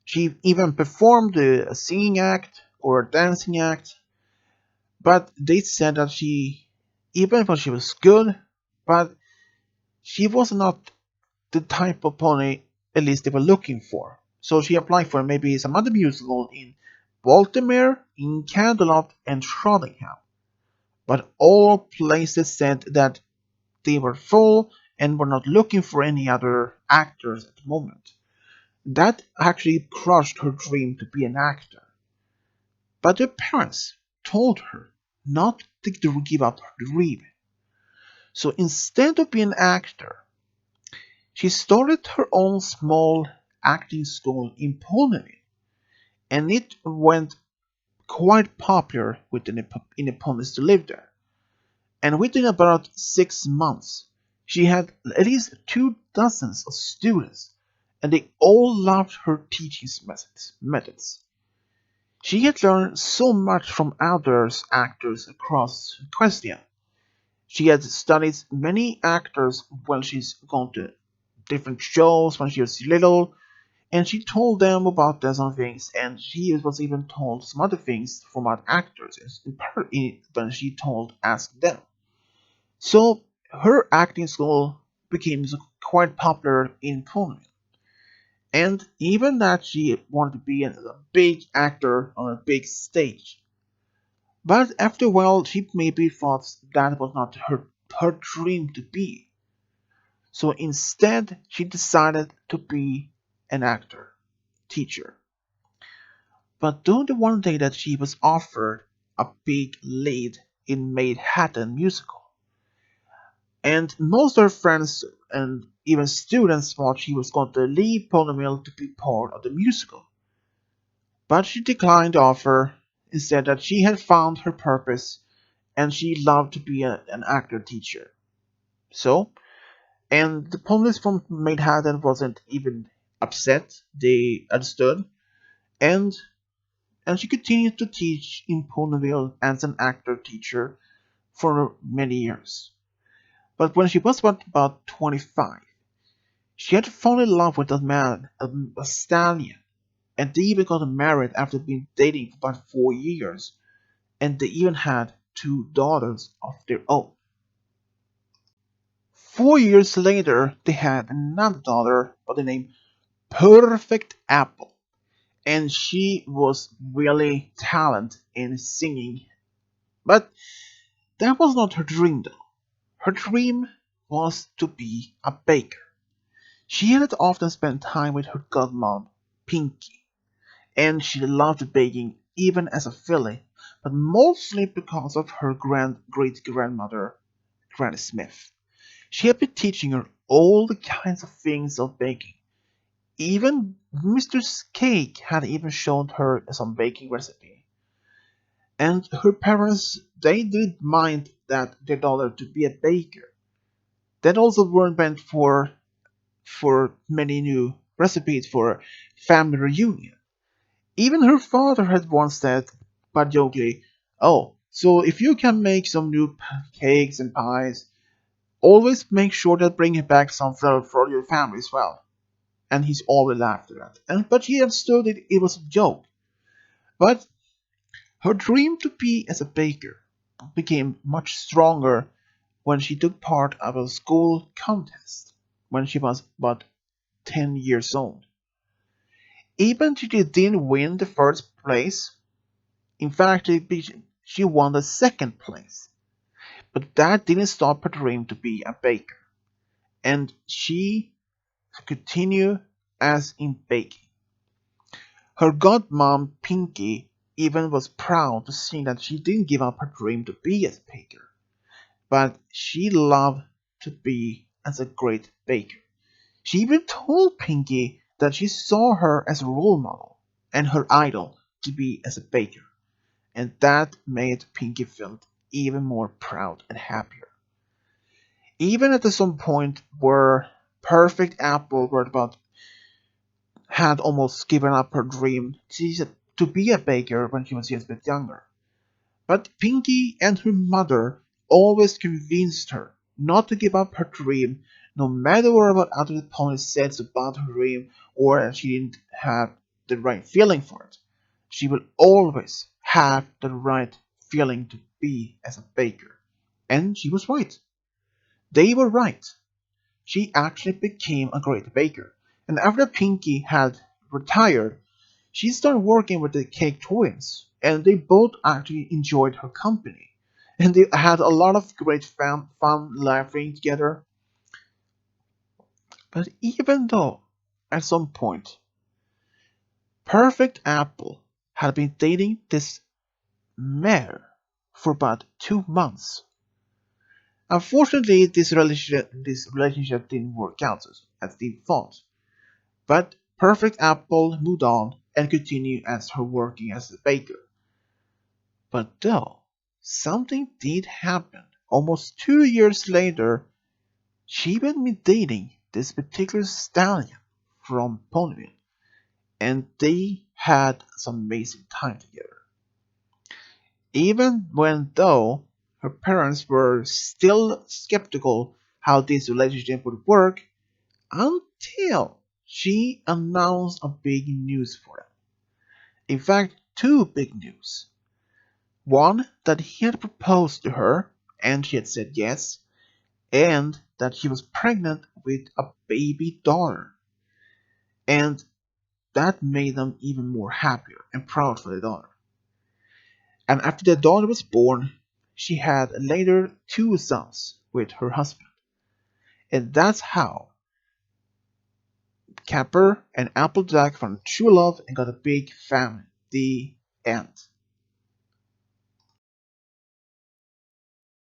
She even performed a singing act or a dancing act, but they said that even when she was good, but she was not the type of pony at least they were looking for. So she applied for maybe some other musical in Baltimore, in Camelot, and Nottingham. But all places said that they were full and were not looking for any other actors at the moment. That actually crushed her dream to be an actor. But her parents told her not to give up her dream. So instead of being an actor, she started her own small acting school in Poland, and it went quite popular with the Nipponians to live there. And within about 6 months, she had at least 2 dozens of students, and they all loved her teaching methods. She had learned so much from other actors across Equestria. She had studied many actors when she's gone to different shows when she was little, and she told them about some things, and she was even told some other things from other actors when she asked them. So her acting school became quite popular in Poland, and even that she wanted to be a big actor on a big stage. But after a while, she maybe thought that was not her dream to be. So instead, she decided to be an actor, teacher. But during the one day that she was offered a big lead in Manhattan musical, and most of her friends and even students thought she was going to leave Ponymill to be part of the musical. But she declined the offer and said that she had found her purpose and she loved to be an actor teacher. So, and the police from Manhattan wasn't even upset, they understood, and and she continued to teach in Ponyville as an actor teacher for many years. But when she was about 25, she had fallen in love with a man, a stallion, and they even got married after being dating for about 4 years, and they even had 2 daughters of their own. 4 years later, they had another daughter by the name Perfect Apple, and she was really talented in singing. But that was not her dream, though. Her dream was to be a baker. She had often spent time with her godmom, Pinky, and she loved baking even as a filly, but mostly because of her great grandmother, Granny Smith. She had been teaching her all the kinds of things of baking. Even Mr. Cake had even shown her some baking recipe. And her parents, they didn't mind that their daughter to be a baker. That also weren't meant for many new recipes for family reunion. Even her father had once said, but jokingly, "Oh, so if you can make some new cakes and pies, always make sure that bring back some for your family as well." And he's always laughed at that. But she understood it was a joke. But her dream to be as a baker became much stronger when she took part of a school contest when she was about 10 years old. Even if she didn't win the first place, in fact, she won the second place. But that didn't stop her dream to be a baker, and she continued as in baking. Her godmom, Pinky, even was proud to see that she didn't give up her dream to be a baker, but she loved to be as a great baker. She even told Pinky that she saw her as a role model and her idol to be as a baker, and that made Pinky feel even more proud and happier. Even at some point where Perfect Apple were about had almost given up her dream to be a baker when she was just a bit younger. But Pinky and her mother always convinced her not to give up her dream, no matter what other opponents said about her dream or that she didn't have the right feeling for it. She will always have the right feeling to be as a baker. And she was right. They were right. She actually became a great baker. And after Pinky had retired, she started working with the Cake Twins, and they both actually enjoyed her company. And they had a lot of great fun laughing together. But even though, at some point, Perfect Apple had been dating this mayor for about 2 months. Unfortunately, this relationship didn't work out as they thought. But Perfect Apple moved on and continued as her working as a baker. But though something did happen. Almost 2 years later, she had been dating this particular stallion from Ponyville, and they had some amazing time together. Even when though her parents were still skeptical how this relationship would work until she announced a big news for them. In fact, two big news. One, that he had proposed to her and she had said yes, and that she was pregnant with a baby daughter. And that made them even more happier and proud for the daughter. And after the daughter was born, she had later two sons with her husband. And that's how Capper and Applejack found true love and got a big family. The end.